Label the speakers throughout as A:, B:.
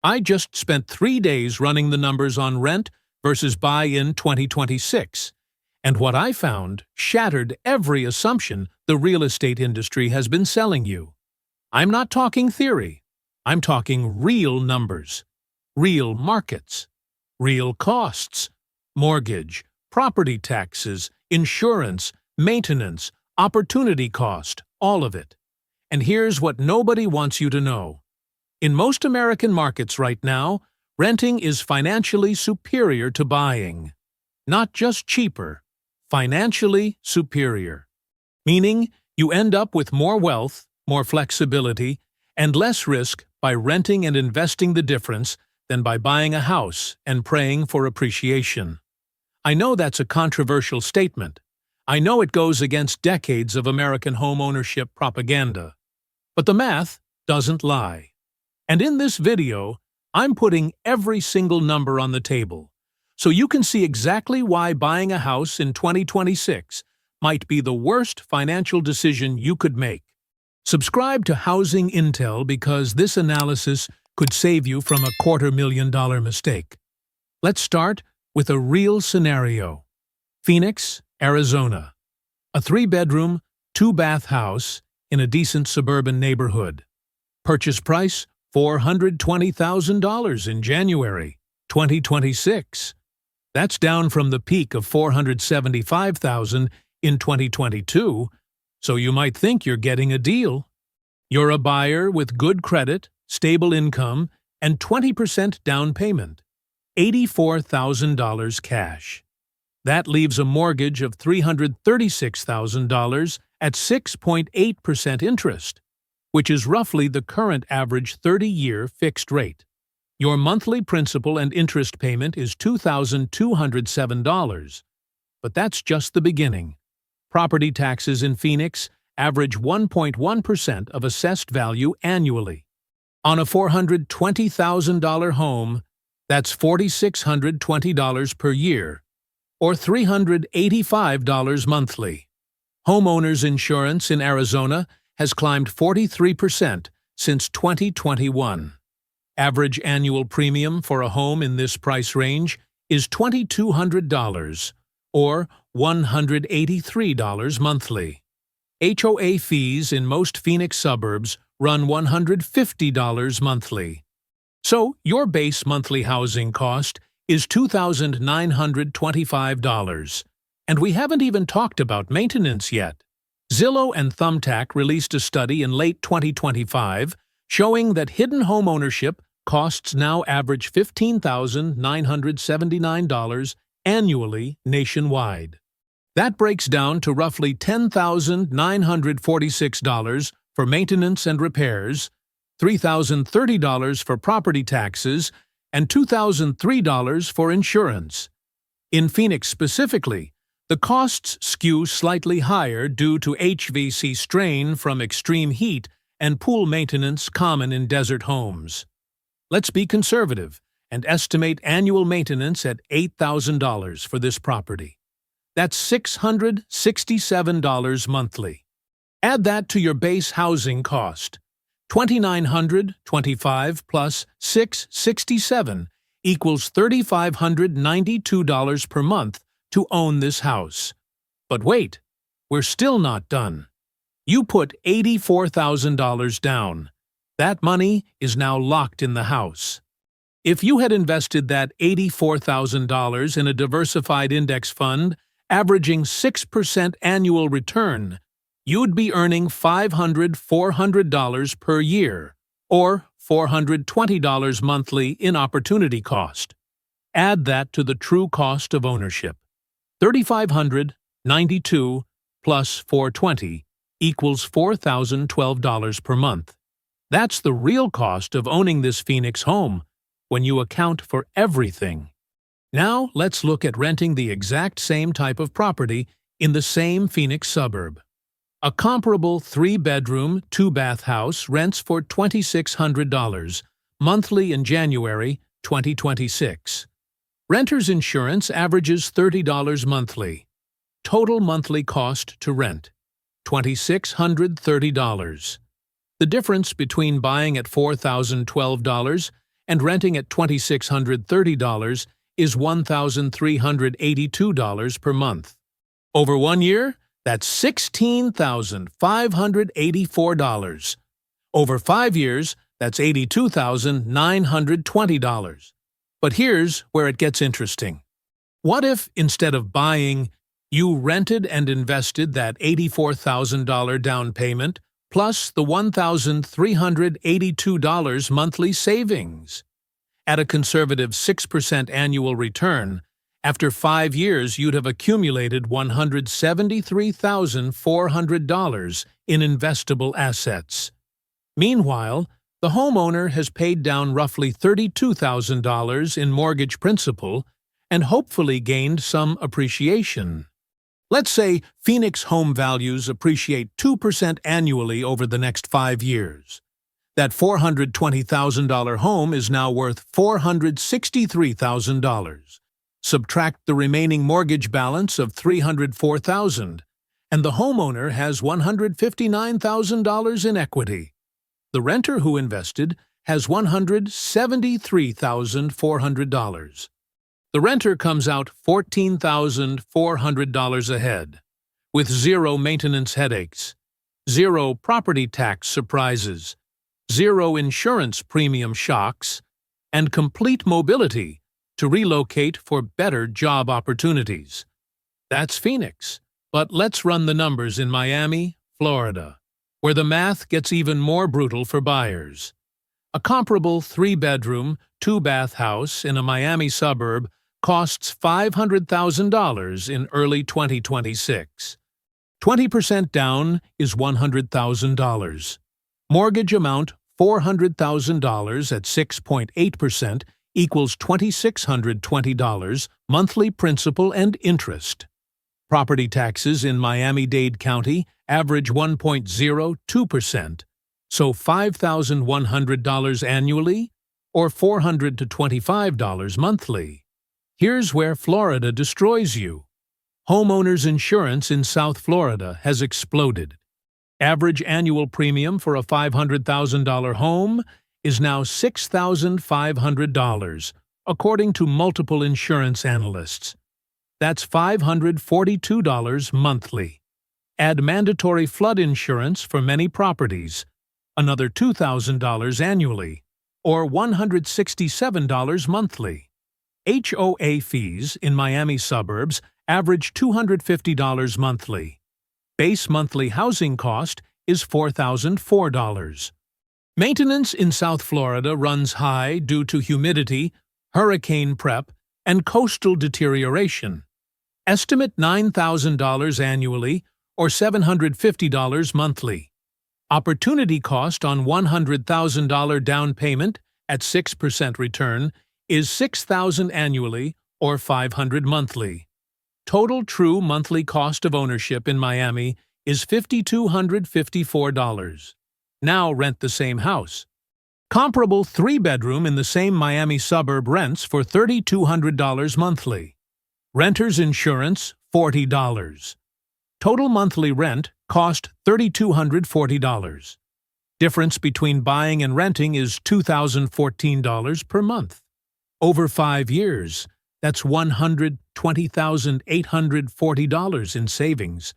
A: I just spent 3 days running the numbers on rent versus buy in 2026, and what I found shattered every assumption the real estate industry has been selling you. I'm not talking theory. I'm talking real numbers, real markets, real costs, mortgage, property taxes, insurance, maintenance, opportunity cost, all of it. And here's what nobody wants you to know. In most American markets right now, renting is financially superior to buying. Not just cheaper, financially superior. Meaning you end up with more wealth, more flexibility, and less risk by renting and investing the difference than by buying a house and praying for appreciation. I know that's a controversial statement. I know it goes against decades of American homeownership propaganda. But the math doesn't lie. And in this video, I'm putting every single number on the table, so you can see exactly why buying a house in 2026 might be the worst financial decision you could make. Subscribe to Housing Intel because this analysis could save you from a $250,000 mistake. Let's start with a real scenario. Phoenix, Arizona. A 3-bedroom, 2-bath house in a decent suburban neighborhood. Purchase price $420,000 in January 2026. That's down from the peak of $475,000 in 2022, so you might think you're getting a deal. You're a buyer with good credit, stable income, and 20% down payment. $84,000 cash. That leaves a mortgage of $336,000 at 6.8% interest, which is roughly the current average 30-year fixed rate. Your monthly principal and interest payment is $2,207. But that's just the beginning. Property taxes in Phoenix average 1.1% of assessed value annually. On a $420,000 home, that's $4,620 per year, or $385 monthly. Homeowners insurance in Arizona has climbed 43% since 2021. Average annual premium for a home in this price range is $2,200, or $183 monthly. HOA fees in most Phoenix suburbs run $150 monthly. So your base monthly housing cost is $2,925, and we haven't even talked about maintenance yet. Zillow and Thumbtack released a study in late 2025 showing that hidden homeownership costs now average $15,979 annually nationwide. That breaks down to roughly $10,946 for maintenance and repairs, $3,030 for property taxes, and $2,003 for insurance. In Phoenix specifically, the costs skew slightly higher due to HVAC strain from extreme heat and pool maintenance common in desert homes. Let's be conservative and estimate annual maintenance at $8,000 for this property. That's $667 monthly. Add that to your base housing cost. $2,925 plus $667 equals $3,592 per month to own this house. But wait, we're still not done. You put $84,000 down. That money is now locked in the house. If you had invested that $84,000 in a diversified index fund, averaging 6% annual return, you'd be earning $400 per year, or $420 monthly in opportunity cost. Add that to the true cost of ownership. $3,592 plus $420 equals $4,012 per month. That's the real cost of owning this Phoenix home when you account for everything. Now let's look at renting the exact same type of property in the same Phoenix suburb. A comparable 3-bedroom, 2-bath house rents for $2,600 monthly in January 2026. Renter's insurance averages $30 monthly. Total monthly cost to rent, $2,630. The difference between buying at $4,012 and renting at $2,630 is $1,382 per month. Over 1 year, that's $16,584. Over 5 years, that's $82,920. But here's where it gets interesting. What if, instead of buying, you rented and invested that $84,000 down payment plus the $1,382 monthly savings? At a conservative 6% annual return, after 5 years you'd have accumulated $173,400 in investable assets. Meanwhile, the homeowner has paid down roughly $32,000 in mortgage principal and hopefully gained some appreciation. Let's say Phoenix home values appreciate 2% annually over the next 5 years. That $420,000 home is now worth $463,000. Subtract the remaining mortgage balance of $304,000, and the homeowner has $159,000 in equity. The renter who invested has $173,400. The renter comes out $14,400 ahead, with zero maintenance headaches, zero property tax surprises, zero insurance premium shocks, and complete mobility to relocate for better job opportunities. That's Phoenix, but let's run the numbers in Miami, Florida, where the math gets even more brutal for buyers. A comparable 3-bedroom, 2-bath house in a Miami suburb costs $500,000 in early 2026. 20% down is $100,000. Mortgage amount $400,000 at 6.8% equals $2,620 monthly principal and interest. Property taxes in Miami-Dade County average 1.02%, so $5,100 annually or $400 to $25 monthly. Here's where Florida destroys you. Homeowners insurance in South Florida has exploded. Average annual premium for a $500,000 home is now $6,500, according to multiple insurance analysts. That's $542 monthly. Add mandatory flood insurance for many properties, another $2,000 annually, or $167 monthly. HOA fees in Miami suburbs average $250 monthly. Base monthly housing cost is $4,004. Maintenance in South Florida runs high due to humidity, hurricane prep, and coastal deterioration. Estimate $9,000 annually or $750 monthly. Opportunity cost on $100,000 down payment at 6% return is $6,000 annually or $500 monthly. Total true monthly cost of ownership in Miami is $5,254. Now rent the same house. Comparable 3-bedroom in the same Miami suburb rents for $3,200 monthly. Renter's insurance, $40. Total monthly rent cost $3,240. Difference between buying and renting is $2,014 per month. Over 5 years, that's $120,840 in savings.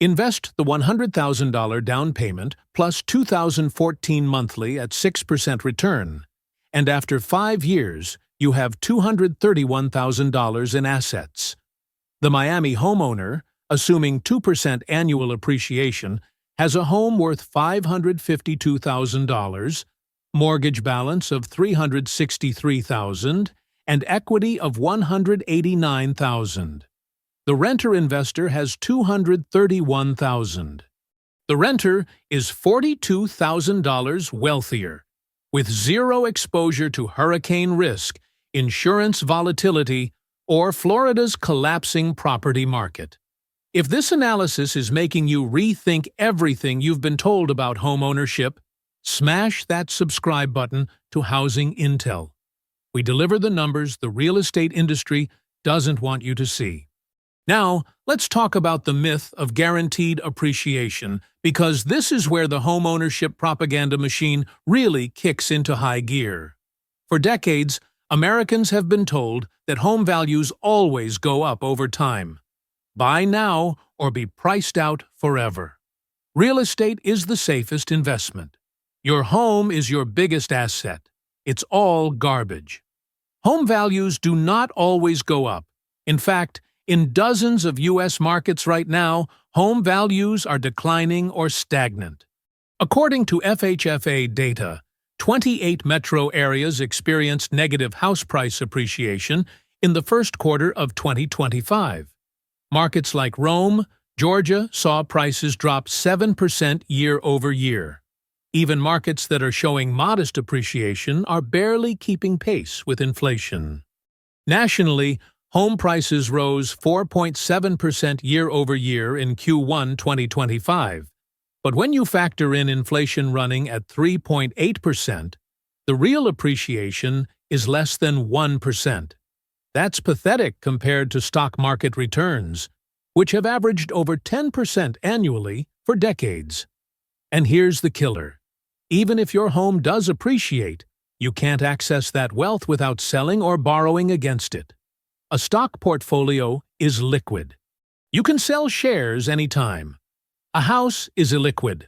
A: Invest the $100,000 down payment plus $2,014 monthly at 6% return, and after 5 years, you have $231,000 in assets. The Miami homeowner, assuming 2% annual appreciation, has a home worth $552,000, mortgage balance of $363,000, and equity of $189,000. The renter-investor has $231,000. The renter is $42,000 wealthier, with zero exposure to hurricane risk, insurance volatility, or Florida's collapsing property market. If this analysis is making you rethink everything you've been told about homeownership, smash that subscribe button to Housing Intel. We deliver the numbers the real estate industry doesn't want you to see. Now, let's talk about the myth of guaranteed appreciation, because this is where the homeownership propaganda machine really kicks into high gear. For decades, Americans have been told that home values always go up over time. Buy now or be priced out forever. Real estate is the safest investment. Your home is your biggest asset. It's all garbage. Home values do not always go up. In fact, in dozens of U.S. markets right now, home values are declining or stagnant. According to FHFA data, 28 metro areas experienced negative house price appreciation in the first quarter of 2025. Markets like Rome, Georgia saw prices drop 7% year over year. Even markets that are showing modest appreciation are barely keeping pace with inflation. Nationally, home prices rose 4.7% year over year in Q1 2025. But when you factor in inflation running at 3.8%, the real appreciation is less than 1%. That's pathetic compared to stock market returns, which have averaged over 10% annually for decades. And here's the killer. Even if your home does appreciate, you can't access that wealth without selling or borrowing against it. A stock portfolio is liquid. You can sell shares anytime. A house is illiquid.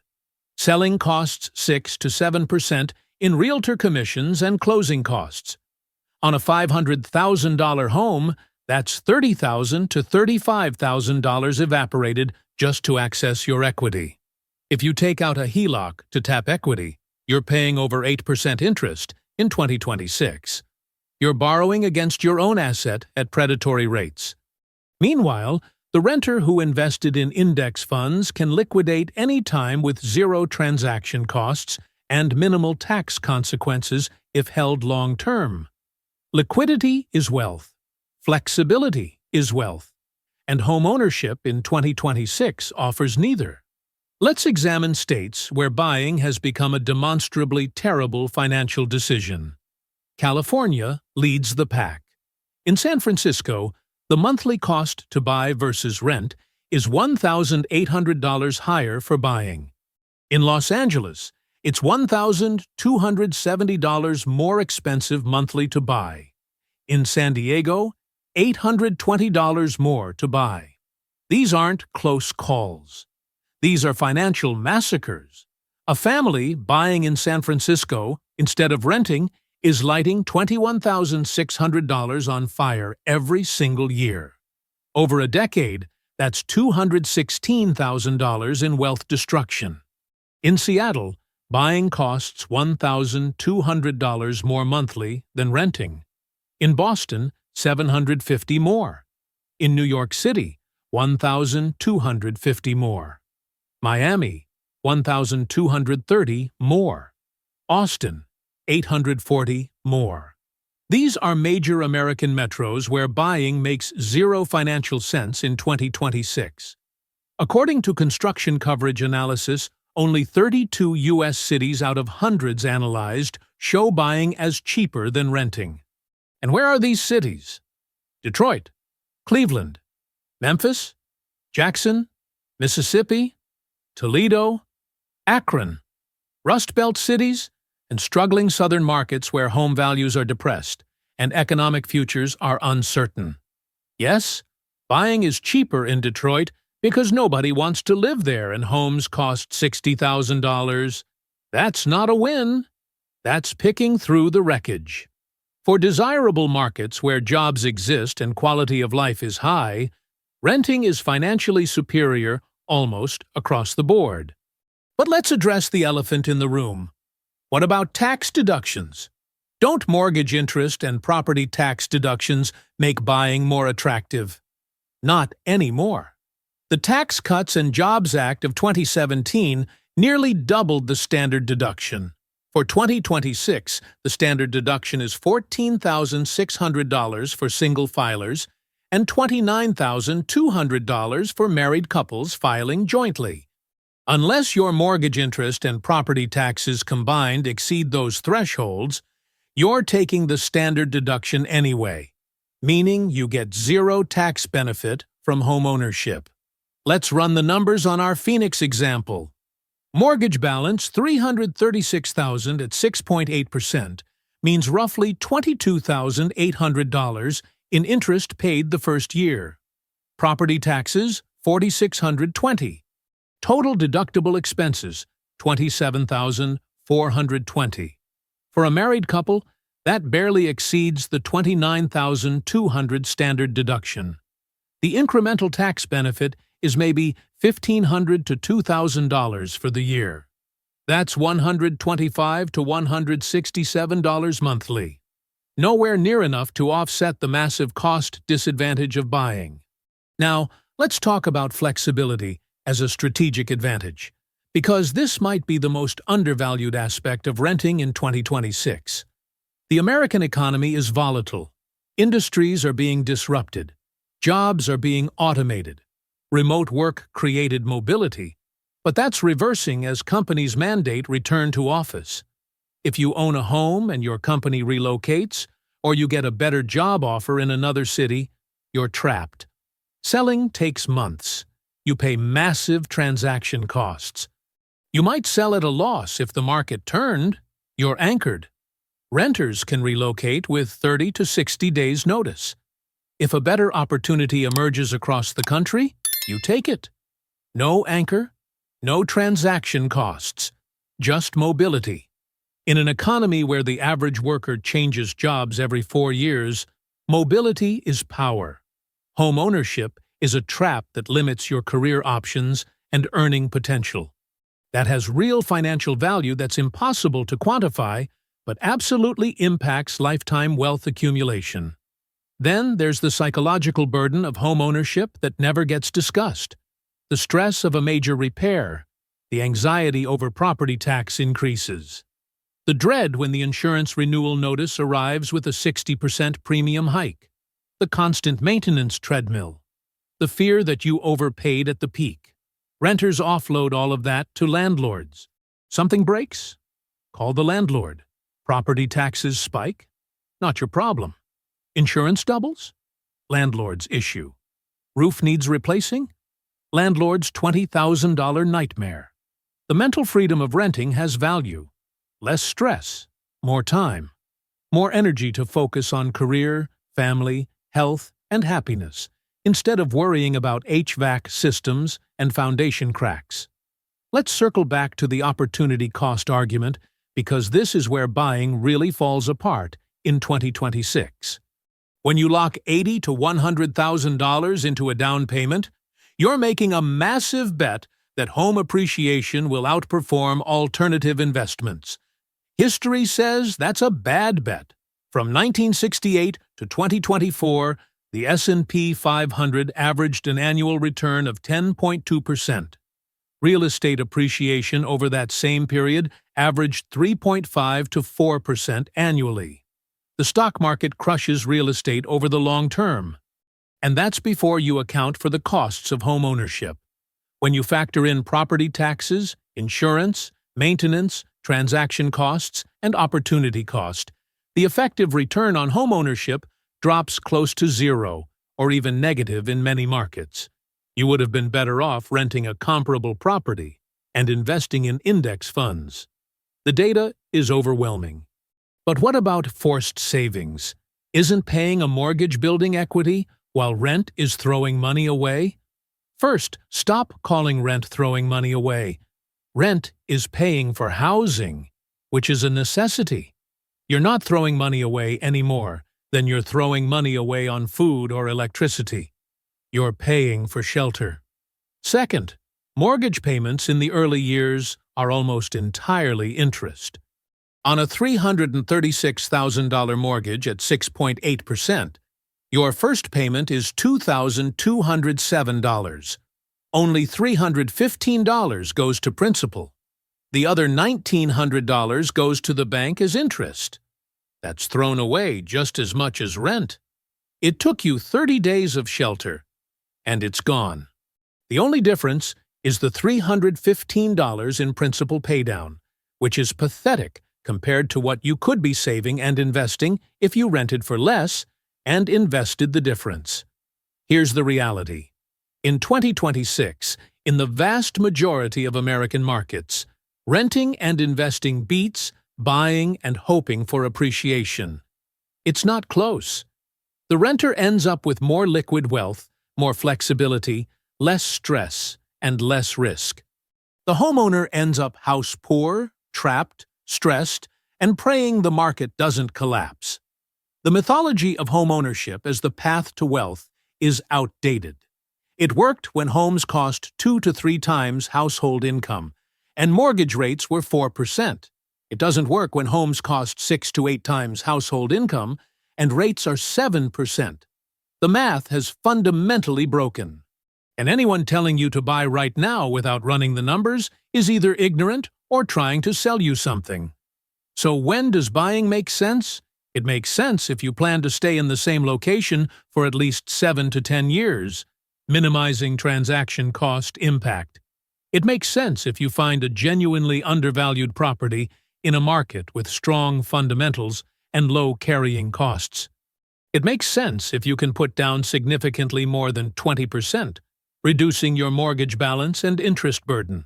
A: Selling costs 6 to 7% in realtor commissions and closing costs. On a $500,000 home, that's $30,000 to $35,000 evaporated just to access your equity. If you take out a HELOC to tap equity, you're paying over 8% interest in 2026. You're borrowing against your own asset at predatory rates. Meanwhile, the renter who invested in index funds can liquidate any time with zero transaction costs and minimal tax consequences if held long-term. Liquidity is wealth. Flexibility is wealth. And homeownership in 2026 offers neither. Let's examine states where buying has become a demonstrably terrible financial decision. California leads the pack. In San Francisco, the monthly cost to buy versus rent is $1,800 higher for buying. In Los Angeles, it's $1,270 more expensive monthly to buy. In San Diego, $820 more to buy. These aren't close calls. These are financial massacres. A family buying in San Francisco instead of renting is lighting $21,600 on fire every single year. Over a decade, that's $216,000 in wealth destruction. In Seattle, buying costs $1,200 more monthly than renting. In Boston, $750 more. In New York City, $1,250 more. Miami, $1,230 more. Austin, $840 more. These are major American metros where buying makes zero financial sense in 2026. According to construction coverage analysis, only 32 U.S. cities out of hundreds analyzed show buying as cheaper than renting. And where are these cities? Detroit, Cleveland, Memphis, Jackson, Mississippi, Toledo, Akron, Rust Belt cities, and struggling southern markets where home values are depressed and economic futures are uncertain. Yes, buying is cheaper in Detroit because nobody wants to live there and homes cost $60,000. That's not a win. That's picking through the wreckage. For desirable markets where jobs exist and quality of life is high, renting is financially superior almost across the board. But let's address the elephant in the room. What about tax deductions? Don't mortgage interest and property tax deductions make buying more attractive? Not anymore. The Tax Cuts and Jobs Act of 2017 nearly doubled the standard deduction. For 2026, the standard deduction is $14,600 for single filers and $29,200 for married couples filing jointly. Unless your mortgage interest and property taxes combined exceed those thresholds, you're taking the standard deduction anyway, meaning you get zero tax benefit from homeownership. Let's run the numbers on our Phoenix example. Mortgage balance $336,000 at 6.8%, means roughly $22,800 in interest paid the first year. Property taxes, $4,620. Total deductible expenses, $27,420. For a married couple, that barely exceeds the $29,200 standard deduction. The incremental tax benefit is maybe $1,500 to $2,000 for the year. That's $125 to $167 monthly. Nowhere near enough to offset the massive cost disadvantage of buying. Now, let's talk about flexibility as a strategic advantage, because this might be the most undervalued aspect of renting in 2026. The American economy is volatile. Industries are being disrupted. Jobs are being automated. Remote work created mobility, but that's reversing as companies mandate return to office. If you own a home and your company relocates, or you get a better job offer in another city, you're trapped. Selling takes months. You pay massive transaction costs. You might sell at a loss if the market turned. You're anchored. Renters can relocate with 30 to 60 days' notice. If a better opportunity emerges across the country, you take it. No anchor, no transaction costs, just mobility. In an economy where the average worker changes jobs every 4 years, mobility is power. Homeownership is a trap that limits your career options and earning potential. That has real financial value that's impossible to quantify, but absolutely impacts lifetime wealth accumulation. Then there's the psychological burden of homeownership that never gets discussed. The stress of a major repair, the anxiety over property tax increases. The dread when the insurance renewal notice arrives with a 60% premium hike. The constant maintenance treadmill. The fear that you overpaid at the peak. Renters offload all of that to landlords. Something breaks? Call the landlord. Property taxes spike? Not your problem. Insurance doubles? Landlord's issue. Roof needs replacing? Landlord's $20,000 nightmare. The mental freedom of renting has value. Less stress, more time, more energy to focus on career, family, health, and happiness, instead of worrying about HVAC systems and foundation cracks. Let's circle back to the opportunity cost argument, because this is where buying really falls apart in 2026. When you lock $80,000 to $100,000 into a down payment, you're making a massive bet that home appreciation will outperform alternative investments. History says that's a bad bet. From 1968 to 2024, the S&P 500 averaged an annual return of 10.2%. Real estate appreciation over that same period averaged 3.5 to 4% annually. The stock market crushes real estate over the long term. And that's before you account for the costs of home ownership. When you factor in property taxes, insurance, maintenance, transaction costs, and opportunity cost, the effective return on home ownership drops close to zero, or even negative in many markets. You would have been better off renting a comparable property and investing in index funds. The data is overwhelming. But what about forced savings? Isn't paying a mortgage building equity while rent is throwing money away? First, stop calling rent throwing money away. Rent is paying for housing, which is a necessity. You're not throwing money away any more than you're throwing money away on food or electricity. You're paying for shelter. Second, mortgage payments in the early years are almost entirely interest. On a $336,000 mortgage at 6.8%, your first payment is $2,207. Only $315 goes to principal. The other $1,900 goes to the bank as interest. That's thrown away just as much as rent. It took you 30 days of shelter, and it's gone. The only difference is the $315 in principal paydown, which is pathetic compared to what you could be saving and investing if you rented for less and invested the difference. Here's the reality. In 2026, in the vast majority of American markets, renting and investing beats buying and hoping for appreciation. It's not close. The renter ends up with more liquid wealth, more flexibility, less stress, and less risk. The homeowner ends up house poor, trapped, stressed, and praying the market doesn't collapse. The mythology of homeownership as the path to wealth is outdated. It worked when homes cost 2 to 3 times household income, and mortgage rates were 4%. It doesn't work when homes cost 6 to 8 times household income, and rates are 7%. The math has fundamentally broken. And anyone telling you to buy right now without running the numbers is either ignorant or trying to sell you something. So when does buying make sense? It makes sense if you plan to stay in the same location for at least 7 to 10 years, minimizing transaction cost impact. It makes sense if you find a genuinely undervalued property in a market with strong fundamentals and low carrying costs. It makes sense if you can put down significantly more than 20%, reducing your mortgage balance and interest burden.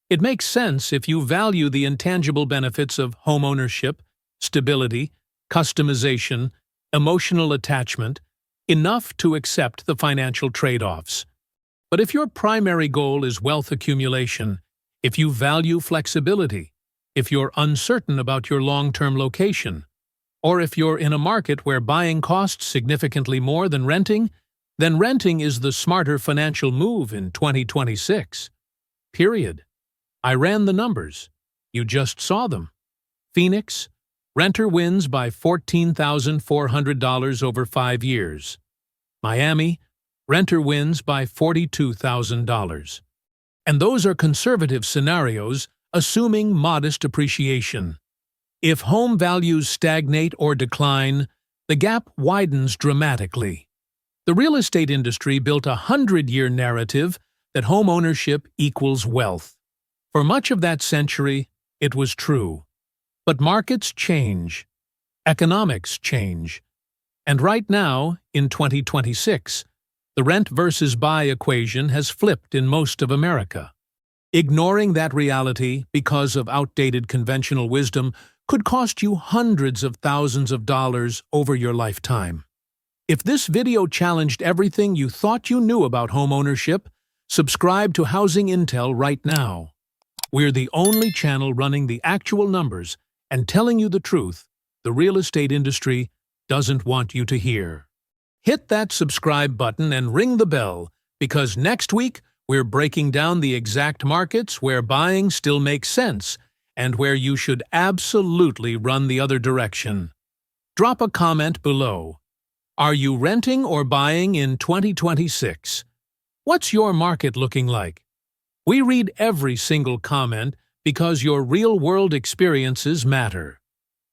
A: It makes sense if you value the intangible benefits of homeownership, stability, customization, emotional attachment, enough to accept the financial trade-offs. But if your primary goal is wealth accumulation, if you value flexibility, if you're uncertain about your long-term location, or if you're in a market where buying costs significantly more than renting, then renting is the smarter financial move in 2026. Period. I ran the numbers. You just saw them. Phoenix, renter wins by $14,400 over 5 years. Miami, renter wins by $42,000. And those are conservative scenarios, assuming modest appreciation. If home values stagnate or decline, the gap widens dramatically. The real estate industry built a 100-year narrative that home ownership equals wealth. For much of that century, it was true. But markets change. Economics change. And right now, in 2026, the rent versus buy equation has flipped in most of America. Ignoring that reality because of outdated conventional wisdom could cost you hundreds of thousands of dollars over your lifetime. If this video challenged everything you thought you knew about homeownership, subscribe to Housing Intel right now. We're the only channel running the actual numbers and telling you the truth the real estate industry doesn't want you to hear. Hit that subscribe button and ring the bell, because next week we're breaking down the exact markets where buying still makes sense and where you should absolutely run the other direction. Drop a comment below. Are you renting or buying in 2026? What's your market looking like? We read every single comment because your real-world experiences matter.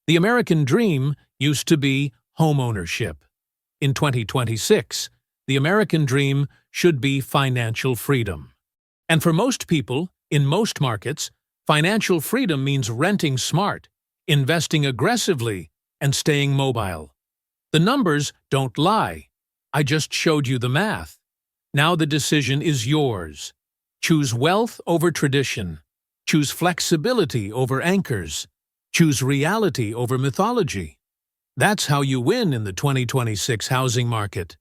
A: The American dream used to be homeownership. In 2026, the American dream should be financial freedom. And for most people, in most markets, financial freedom means renting smart, investing aggressively, and staying mobile. The numbers don't lie. I just showed you the math. Now the decision is yours. Choose wealth over tradition. Choose flexibility over anchors. Choose reality over mythology. That's how you win in the 2026 housing market.